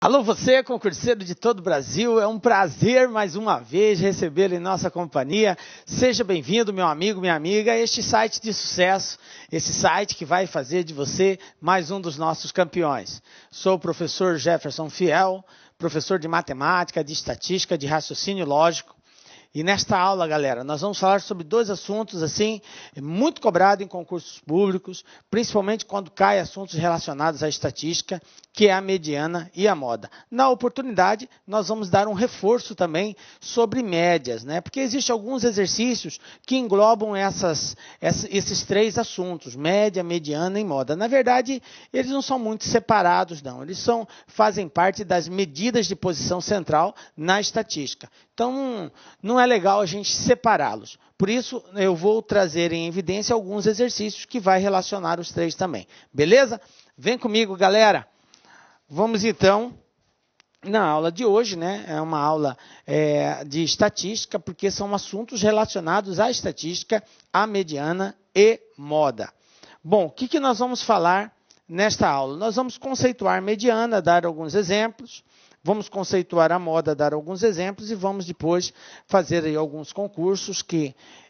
Alô você, concurseiro de todo o Brasil, é um prazer mais uma vez recebê-lo em nossa companhia. Seja bem-vindo, meu amigo, minha amiga, a este site de sucesso, esse site que vai fazer de você mais um dos nossos campeões. Sou o professor Jefferson Fiel, professor de matemática, de estatística, de raciocínio lógico. E nesta aula, galera, nós vamos falar sobre dois assuntos, assim, muito cobrado em concursos públicos, principalmente quando cai assuntos relacionados à estatística, que é a mediana e a moda. Na oportunidade, nós vamos dar um reforço também sobre médias, né? Porque existem alguns exercícios que englobam esses três assuntos, média, mediana e moda. Na verdade, eles não são muito separados, não. Eles fazem parte das medidas de posição central na estatística. Então, não é legal a gente separá-los. Por isso, eu vou trazer em evidência alguns exercícios que vai relacionar os três também. Beleza? Vem comigo, galera. Vamos, então, na aula de hoje, né? É uma aula de estatística, porque são assuntos relacionados à estatística, à mediana e moda. Bom, o que nós vamos falar nesta aula? Nós vamos conceituar mediana, dar alguns exemplos. Vamos conceituar a moda, dar alguns exemplos e vamos depois fazer aí alguns concursos,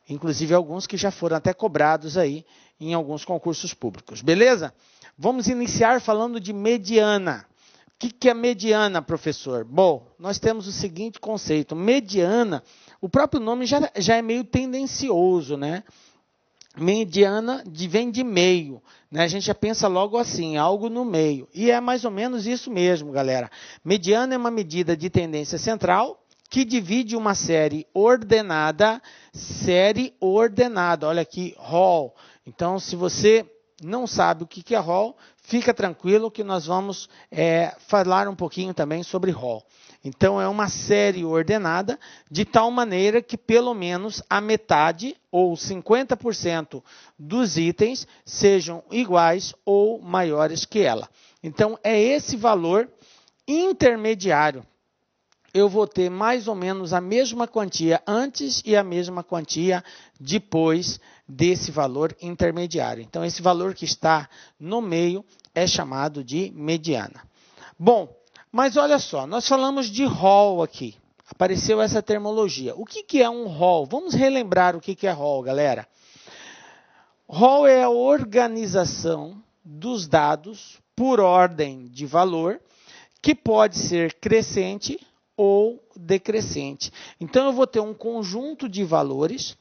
inclusive alguns que já foram até cobrados aí em alguns concursos públicos. Beleza? Vamos iniciar falando de mediana. O que é mediana, professor? Bom, nós temos o seguinte conceito. Mediana, o próprio nome já é meio tendencioso, né? Mediana vem de meio, né? A gente já pensa logo assim, algo no meio. E é mais ou menos isso mesmo, galera. Mediana é uma medida de tendência central que divide uma série ordenada. Olha aqui, Hall. Então, se você não sabe o que é Hall, fica tranquilo que nós vamos falar um pouquinho também sobre Hall. Então, é uma série ordenada de tal maneira que pelo menos a metade ou 50% dos itens sejam iguais ou maiores que ela. Então, é esse valor intermediário. Eu vou ter mais ou menos a mesma quantia antes e a mesma quantia depois desse valor intermediário. Então, esse valor que está no meio é chamado de mediana. Bom, mas olha só, nós falamos de Hall aqui. Apareceu essa terminologia. O que é um Hall? Vamos relembrar o que é Hall, galera. Hall é a organização dos dados por ordem de valor, que pode ser crescente ou decrescente. Então, eu vou ter um conjunto de valores.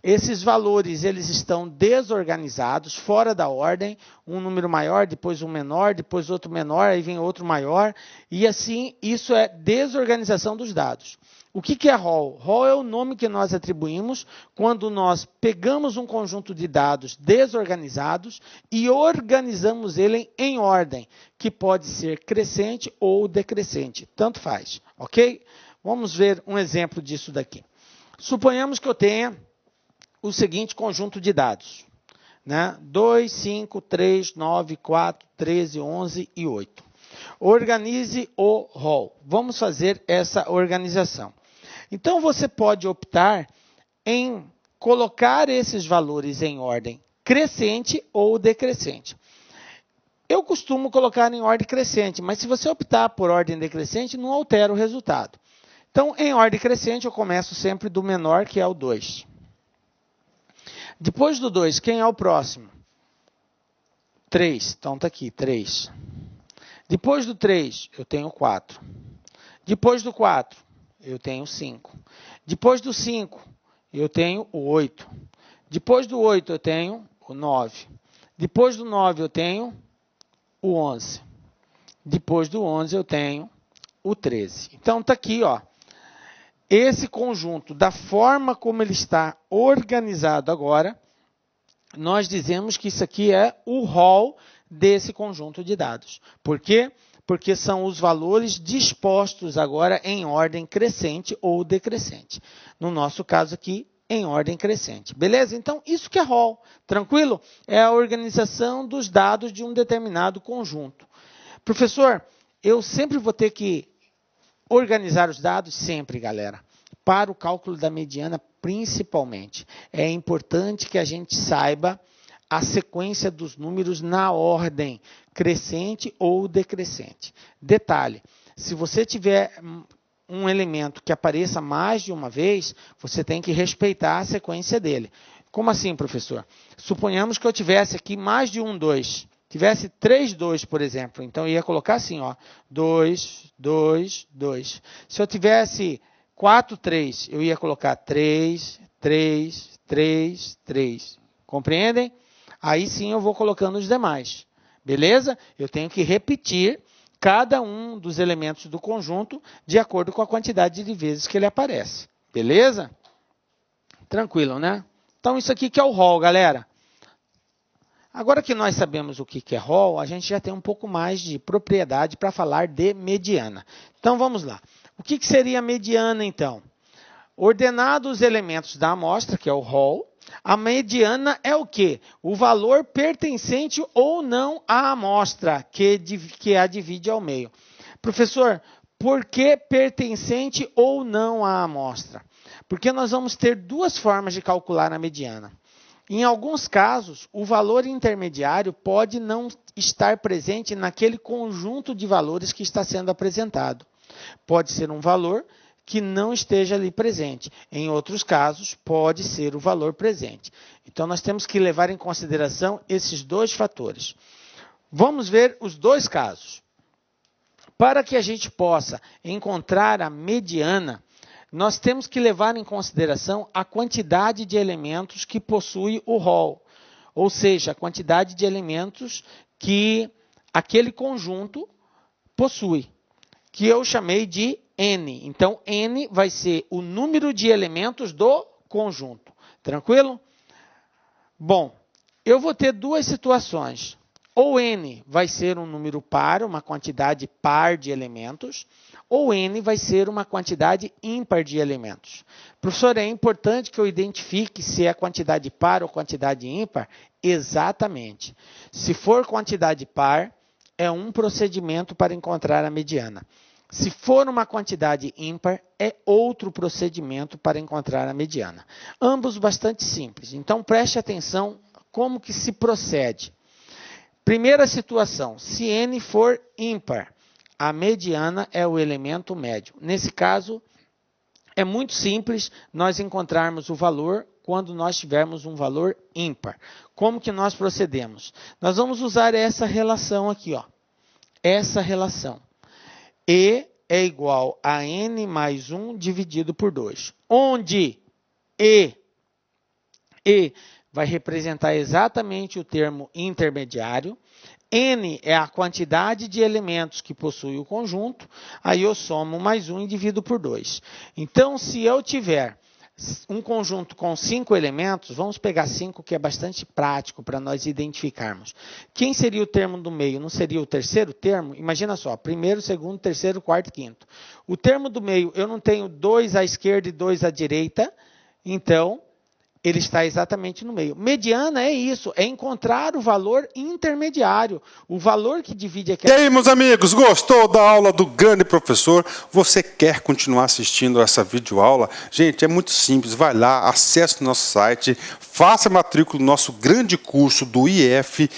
Esses valores eles estão desorganizados, fora da ordem, um número maior, depois um menor, depois outro menor, aí vem outro maior, e assim, isso é desorganização dos dados. O que é Hall? Hall é o nome que nós atribuímos quando nós pegamos um conjunto de dados desorganizados e organizamos ele em ordem, que pode ser crescente ou decrescente, tanto faz, ok? Vamos ver um exemplo disso daqui. Suponhamos que eu tenha o seguinte conjunto de dados, né? 2, 5, 3, 9, 4, 13, 11 e 8. Organize o Hall. Vamos fazer essa organização. Então, você pode optar em colocar esses valores em ordem crescente ou decrescente. Eu costumo colocar em ordem crescente, mas se você optar por ordem decrescente, não altera o resultado. Então, em ordem crescente, eu começo sempre do menor, que é o 2. Depois do 2, quem é o próximo? 3. Então, está aqui, 3. Depois do 3, eu tenho 4. Depois do 4, eu tenho 5. Depois do 5, eu tenho o 8. Depois do 8, eu tenho o 9. Depois do 9, eu tenho o 11. Depois do 11, eu tenho o 13. Então, está aqui, ó. Esse conjunto, da forma como ele está organizado agora, nós dizemos que isso aqui é o Hall desse conjunto de dados. Por quê? Porque são os valores dispostos agora em ordem crescente ou decrescente. No nosso caso aqui, em ordem crescente. Beleza? Então, isso que é Hall. Tranquilo? É a organização dos dados de um determinado conjunto. Professor, eu sempre vou ter que organizar os dados? Sempre, galera. Para o cálculo da mediana, principalmente. É importante que a gente saiba a sequência dos números na ordem crescente ou decrescente. Detalhe, se você tiver um elemento que apareça mais de uma vez, você tem que respeitar a sequência dele. Como assim, professor? Suponhamos que eu tivesse aqui mais de um 2. Tivesse 3 2, por exemplo. Então, eu ia colocar assim, ó, 2, 2, 2. Se eu tivesse 4 3, eu ia colocar 3, 3, 3, 3. Compreendem? Aí sim eu vou colocando os demais. Beleza? Eu tenho que repetir cada um dos elementos do conjunto de acordo com a quantidade de vezes que ele aparece. Beleza? Tranquilo, né? Então, isso aqui que é o rol, galera. Agora que nós sabemos o que é rol, a gente já tem um pouco mais de propriedade para falar de mediana. Então, vamos lá. O que seria mediana, então? Ordenado os elementos da amostra, que é o rol, a mediana é o quê? O valor pertencente ou não à amostra, que a divide ao meio. Professor, por que pertencente ou não à amostra? Porque nós vamos ter duas formas de calcular a mediana. Em alguns casos, o valor intermediário pode não estar presente naquele conjunto de valores que está sendo apresentado. Pode ser um valor que não esteja ali presente. Em outros casos, pode ser o valor presente. Então, nós temos que levar em consideração esses dois fatores. Vamos ver os dois casos. Para que a gente possa encontrar a mediana, nós temos que levar em consideração a quantidade de elementos que possui o rol, ou seja, a quantidade de elementos que aquele conjunto possui, que eu chamei de N. Então, N vai ser o número de elementos do conjunto. Tranquilo? Bom, eu vou ter duas situações. Ou N vai ser um número par, uma quantidade par de elementos, ou N vai ser uma quantidade ímpar de elementos. Professor, é importante que eu identifique se é quantidade par ou quantidade ímpar? Exatamente. Se for quantidade par, é um procedimento para encontrar a mediana. Se for uma quantidade ímpar, é outro procedimento para encontrar a mediana. Ambos bastante simples. Então, preste atenção como que se procede. Primeira situação, se N for ímpar, a mediana é o elemento médio. Nesse caso, é muito simples nós encontrarmos o valor quando nós tivermos um valor ímpar. Como que nós procedemos? Nós vamos usar essa relação aqui, ó. Essa relação. E é igual a N mais 1 dividido por 2. Onde E vai representar exatamente o termo intermediário. N é a quantidade de elementos que possui o conjunto. Aí eu somo mais 1 e divido por 2. Então, se eu tiver um conjunto com 5 elementos, vamos pegar 5, que é bastante prático para nós identificarmos. Quem seria o termo do meio? Não seria o terceiro termo? Imagina só, primeiro, segundo, terceiro, quarto, quinto. O termo do meio, eu não tenho 2 à esquerda e 2 à direita, então ele está exatamente no meio. Mediana é isso, é encontrar o valor intermediário, o valor que divide aquela... E aí, meus amigos, gostou da aula do grande professor? Você quer continuar assistindo essa videoaula? Gente, é muito simples, vai lá, acesse o nosso site, faça a matrícula do nosso grande curso do IF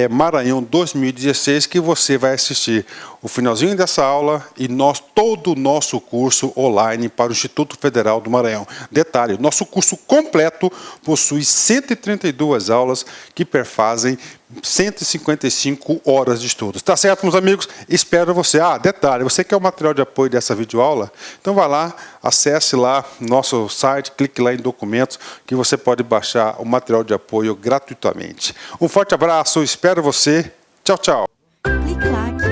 Maranhão 2016, que você vai assistir o finalzinho dessa aula e todo o nosso curso online para o Instituto Federal do Maranhão. Detalhe, nosso curso completo possui 132 aulas que perfazem 155 horas de estudos. Tá certo, meus amigos? Espero você. Detalhe, você quer o material de apoio dessa videoaula? Então vai lá, acesse lá nosso site, clique lá em documentos, que você pode baixar o material de apoio gratuitamente. Um forte abraço, espero você. Tchau, tchau. Clique lá aqui.